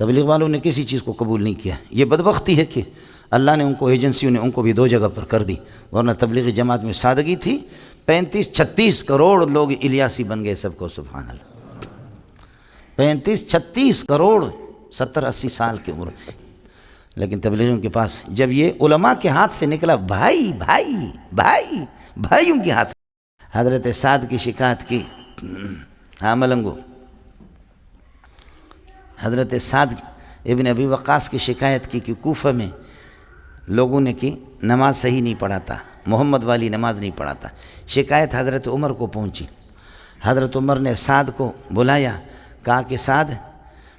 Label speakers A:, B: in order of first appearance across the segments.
A: تبلیغ والوں نے کسی چیز کو قبول نہیں کیا۔ یہ بدبختی ہے کہ اللہ نے ان کو، ایجنسیوں نے ان کو بھی 2 جگہ پر کر دی، ورنہ تبلیغی جماعت میں سادگی تھی۔ 35-36 کروڑ لوگ الیاسی بن گئے سب کو، سبحان اللہ۔ 35-36 کروڑ 70-80 سال کی عمر، لیکن تبلیغیوں کے پاس جب یہ علماء کے ہاتھ سے نکلا، بھائی بھائی بھائی بھائیوں کے ہاتھ، حضرت سعد کی شکایت کی، ہاں ملنگو، حضرت سعد ابن ابی وقاص کی شکایت کی کہ کوفہ میں لوگوں نے کی نماز صحیح نہیں پڑھاتا، محمد والی نماز نہیں پڑھاتا۔ شکایت حضرت عمر کو پہنچی، حضرت عمر نے سعد کو بلایا، کہا کہ سعد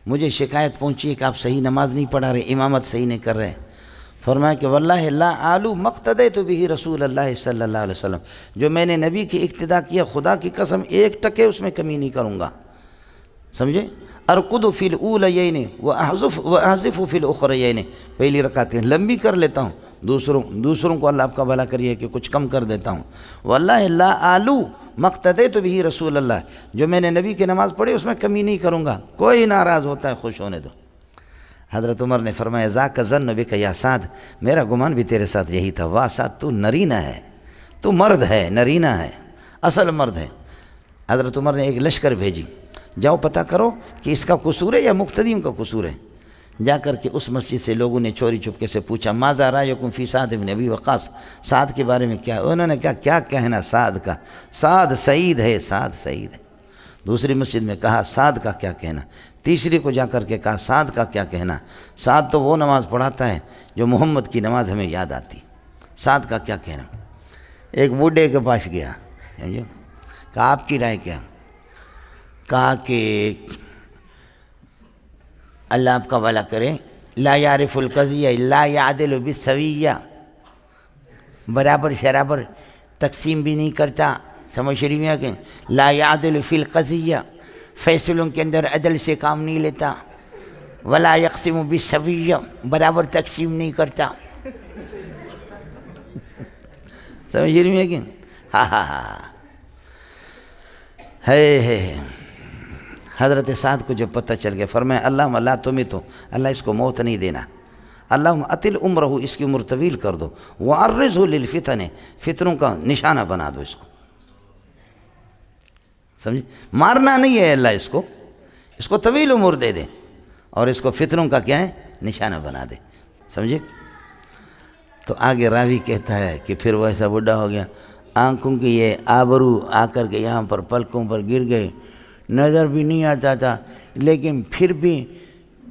A: مجھے شکایت پہنچی ہے کہ آپ صحیح نماز نہیں پڑھا رہے، امامت صحیح نہیں کر رہے۔ فرمایا کہ واللہ لا آلو مقتدیت بہ رسول اللہ صلی اللہ علیہ وسلم، جو میں نے نبی کی اقتداء کیا، خدا کی قسم 1 ٹکے اس میں کمی نہیں کروں گا، سمجھے؟ ارقد فی الاولیین واحذف فی الاخریین، پہلی رکعتیں لمبی کر لیتا ہوں، دوسروں کو اللہ آپ کا بھلا کریے کہ کچھ کم کر دیتا ہوں۔ واللہ لا آلو مقتدیت بہ رسول اللہ، جو میں نے نبی کی نماز پڑھی اس میں کمی نہیں کروں گا، کوئی ناراض ہوتا ہے خوش ہونے دو۔ حضرت عمر نے فرمایا ذاک ظن بک یا سعد، میرا گمان بھی تیرے ساتھ یہی تھا، واہ سعد تو نرینہ ہے، تو مرد ہے، نرینہ ہے، اصل مرد ہے۔ حضرت عمر نے ایک لشکر بھیجی، جاؤ پتہ کرو کہ اس کا قصور ہے یا مقتدیوں کا قصور ہے۔ جا کر کے اس مسجد سے لوگوں نے چوری چپکے سے پوچھا ماذا رأیکم فی سعد بن ابی وقاص، سعد کے بارے میں کیا؟ انہوں نے کہا کیا کہنا سعد کا، سعد سعید ہے، سعد سعید ہے۔ دوسری مسجد میں کہا سعد کا کیا کہنا، تیسری کو جا کر کے کہا سعد کا کیا کہنا، سعد تو وہ نماز پڑھاتا ہے جو محمد کی نماز ہمیں یاد آتی، سعد کا کیا کہنا۔ ایک بوڑھے کے پاس گیا، کہا آپ کی رائے کیا؟ کہا کہ اللہ آپ کا بھلا کرے، لا یعرف القضیہ لا یعدل بالسویہ، برابر شرابر تقسیم بھی نہیں کرتا، سمجھ رہی ہیں کہ لا یعدل فی القضیہ، فیصلوں کے اندر عدل سے کام نہیں لیتا، ولا یقسم بالسویہ، برابر تقسیم نہیں کرتا، سمجھ رہی ہیں کہ ہاں ہاں ہاں ہے۔ حضرت سعد کو جب پتہ چل گیا، فرمایا اللہم لا تمیتو، اللہ اس کو موت نہیں دینا، اللہم اطل عمرہ، اس کی عمر طویل کر دو، وعرضہ للفتن، فتنوں کا نشانہ بنا دو اس کو، سمجھے؟ مارنا نہیں ہے اللہ اس کو طویل عمر دے دے، اور اس کو فتنوں کا کیا ہے، نشانہ بنا دے، سمجھے؟ تو آگے راوی کہتا ہے کہ پھر وہ ایسا بڑھا ہو گیا، آنکھوں کی یہ آبرو آ کر کے یہاں پر پلکوں پر گر گئے، نظر بھی نہیں آتا تھا، لیکن پھر بھی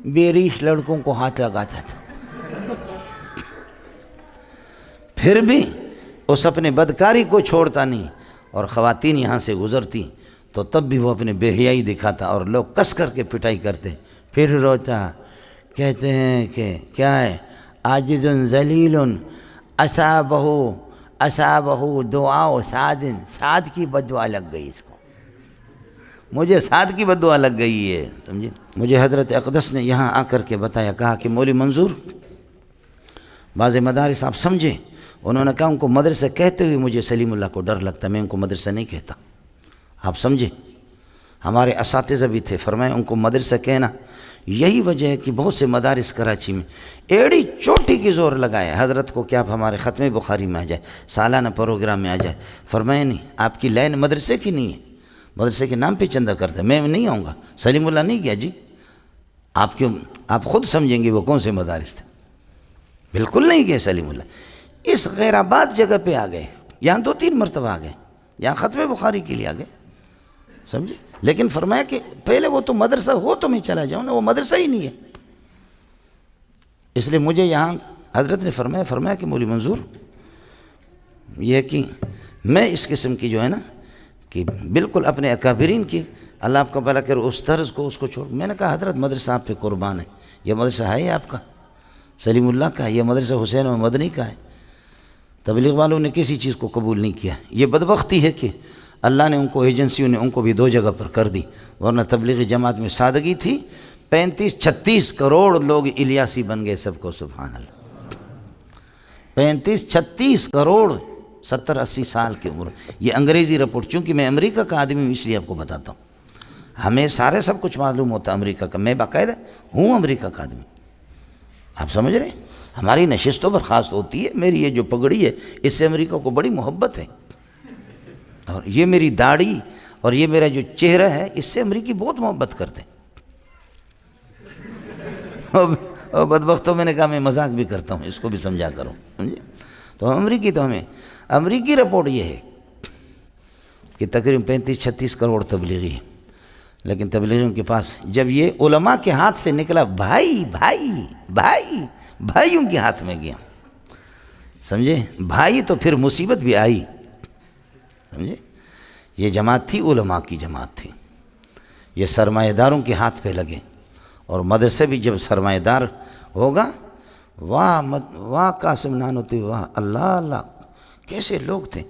A: بے ریش لڑکوں کو ہاتھ لگاتا تھا، پھر بھی اس اپنے بدکاری کو چھوڑتا نہیں، اور خواتین یہاں سے گزرتی تو تب بھی وہ اپنے بے حیائی دکھاتا، اور لوگ کس کر کے پٹائی کرتے، پھر روتا، کہتے ہیں کہ کیا ہے، عاجز ذلیل اصابہ دعا سعد، سعد کی بددعا لگ گئی اس کو، مجھے سعد کی بددعا لگ گئی ہے، سمجھے؟ مجھے حضرت اقدس نے یہاں آ کر کے بتایا، کہا کہ مولوی منظور بعض مدارس آپ سمجھے، انہوں نے کہا ان کو مدرسہ کہتے ہوئے مجھے سلیم اللہ کو ڈر لگتا، میں ان کو مدرسہ نہیں کہتا، آپ سمجھے؟ ہمارے اساتذہ بھی تھے، فرمائے ان کو مدرسہ کہنا، یہی وجہ ہے کہ بہت سے مدارس کراچی میں ایڑی چوٹی کی زور لگائے حضرت کو کہ آپ ہمارے ختم بخاری میں آ جائے، سالانہ پروگرام میں آ جائے، فرمائے نہیں، آپ کی لائن مدرسے کی نہیں ہے، مدرسے کے نام پہ چندہ کرتا ہے، میں نہیں آؤں گا، سلیم اللہ نہیں گیا جی، آپ خود سمجھیں گے وہ کون سے مدارس تھے، بالکل نہیں گئے سلیم اللہ، اس غیر آباد جگہ پہ آ گئے، یہاں 2-3 مرتبہ آ گئے، یہاں ختم بخاری کے لیے آ گئے، سمجھے؟ لیکن فرمایا کہ پہلے وہ تو مدرسہ ہو تو میں چلا جاؤں نا، وہ مدرسہ ہی نہیں ہے، اس لیے مجھے یہاں حضرت نے فرمایا کہ مولوی منظور یہ کہ میں اس قسم کی جو ہے نا کہ بالکل اپنے اکابرین کی، اللہ آپ کا بھلا کرے، اس طرز کو اس کو چھوڑ، میں نے کہا حضرت مدرسہ آپ پہ قربان ہے، یہ مدرسہ ہے آپ کا سلیم اللہ کا، یہ مدرسہ حسین و مدنی کا ہے، تبلیغ والوں نے کسی چیز کو قبول نہیں کیا، یہ بدبختی ہے کہ اللہ نے ان کو، ایجنسیوں نے ان کو بھی 2 جگہ پر کر دی، ورنہ تبلیغی جماعت میں سادگی تھی۔ 35-36 کروڑ لوگ الیاسی بن گئے سب کو، سبحان اللہ، 35-36 کروڑ 70-80 سال کی عمر، یہ انگریزی رپورٹ، چونکہ میں امریکہ کا آدمی ہوں اس لیے آپ کو بتاتا ہوں، ہمیں سارے سب کچھ معلوم ہوتا ہے امریکہ کا، میں باقاعدہ ہوں امریکہ کا آدمی، آپ سمجھ رہے ہیں؟ ہماری نشستوں پر خاص ہوتی ہے، میری یہ جو پگڑی ہے اس سے امریکہ کو بڑی محبت ہے، اور یہ میری داڑھی اور یہ میرا جو چہرہ ہے اس سے امریکی بہت محبت کرتے ہیں۔ اور بدبختوں میں نے کہا میں مذاق بھی کرتا ہوں، اس کو بھی سمجھا کروں، سمجھے؟ تو امریکی تو ہمیں امریکی رپورٹ یہ ہے کہ تقریباً 35-36 کروڑ تبلیغی ہے، لیکن تبلیغیوں کے پاس جب یہ علماء کے ہاتھ سے نکلا، بھائی بھائی بھائی بھائیوں کے ہاتھ میں گیا، سمجھے؟ بھائی تو پھر مصیبت بھی آئی، سمجھے؟ یہ جماعت تھی علماء کی جماعت تھی، یہ سرمایہ داروں کے ہاتھ پہ لگے، اور مدرسے بھی جب سرمایہ دار ہوگا، واہ قاسم نانوتی، واہ اللہ اللہ، کیسے لوگ تھے۔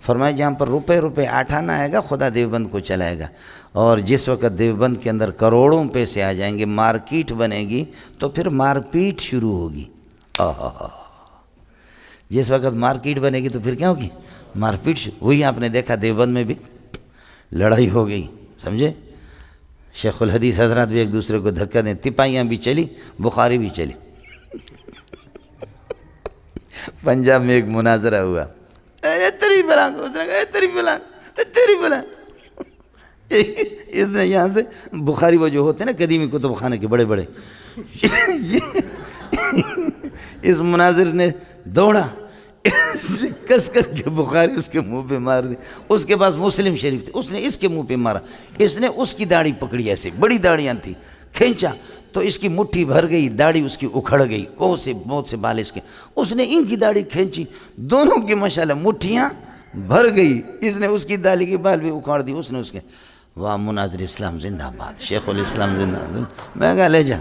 A: فرمایا جہاں پر روپے آٹھانا آئے گا خدا دیوبند کو چلائے گا، اور جس وقت دیوبند کے اندر کروڑوں پیسے آ جائیں گے، مارکیٹ بنے گی، تو پھر مار پیٹ شروع ہوگی۔ جس وقت مارکیٹ بنے گی تو پھر کیا ہوگی؟ مار پیٹ۔ وہی آپ نے دیکھا دیوبند میں بھی لڑائی ہو گئی، سمجھے؟ شیخ الحدیث حضرات بھی ایک دوسرے کو دھکا دیں، تپائیاں بھی چلی، بخاری بھی چلی۔ پنجاب میں ایک مناظرہ ہوا، تیری بلان، اس نے کہا تیری بلان، تیری بلان۔ اس نے یہاں سے بخاری وہ جو ہوتے ہیں نا قدیمی کتب خانے کے بڑے بڑے، اس مناظر نے دوڑا، اس نے کس کر کے بخاری اس کے منہ پہ مار دی۔ اس کے پاس مسلم شریف تھے، اس نے اس کے منہ پہ مارا، اس نے اس کی داڑھی پکڑی، ایسے بڑی داڑیاں تھیں، کھینچا تو اس کی مٹھی بھر گئی، داڑھی اس کی اکھڑ گئی، کوہ سے موت سے بال اس کے، اس نے ان کی داڑھی کھینچی، دونوں کی ماشاءاللہ مٹھیاں بھر گئی، اس نے اس کی داڑھی کی بال بھی اکھاڑ دی، اس نے اس کے۔ واہ مناظر اسلام زندہ باد، شیخ الاسلام زندہ باد۔ میں کہا لے جا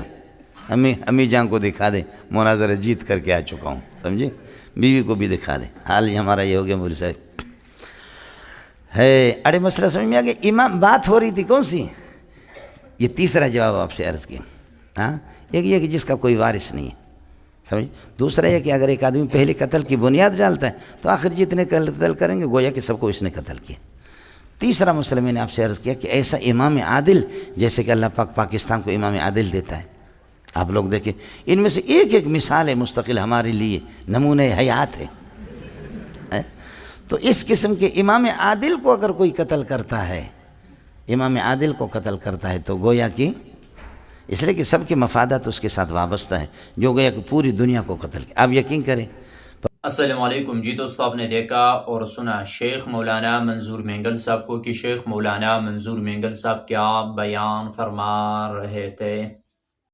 A: امی جان کو دکھا دے، مناظرہ جیت کر کے آ چکا ہوں، سمجھے؟ بیوی کو بھی دکھا دے، حال ہی ہمارا یہ ہو گیا مولوی صاحب ہے۔ اڑے مسئلہ سمجھ میں آ گیا؟ امام بات ہو رہی تھی کون سی؟ یہ تیسرا جواب آپ سے عرض کیا، ہاں، ایک یہ کہ جس کا کوئی وارث نہیں ہے، سمجھ؟ دوسرا یہ کہ اگر ایک آدمی پہلے قتل کی بنیاد ڈالتا ہے تو آخر جتنے قتل کریں گے گویا کہ سب کو اس نے قتل کیا۔ تیسرا مسئلہ میں نے آپ سے عرض کیا کہ ایسا امام عادل، جیسے کہ اللہ پاک پاکستان کو امام عادل دیتا ہے، آپ لوگ دیکھیں ان میں سے ایک ایک مثال ہے مستقل ہمارے لیے نمونہ حیات ہے۔ تو اس قسم کے امام عادل کو اگر کوئی قتل کرتا ہے، امام عادل کو قتل کرتا ہے تو گویا کہ اس لیے کہ سب کے مفادات اس کے ساتھ وابستہ ہے، جو گویا کہ پوری دنیا کو قتل کیا۔ آپ یقین کریں۔
B: السلام علیکم جی دوستو، آپ نے دیکھا اور سنا شیخ مولانا منظور مینگل صاحب کو کہ شیخ مولانا منظور مینگل صاحب کیا بیان فرما رہے تھے۔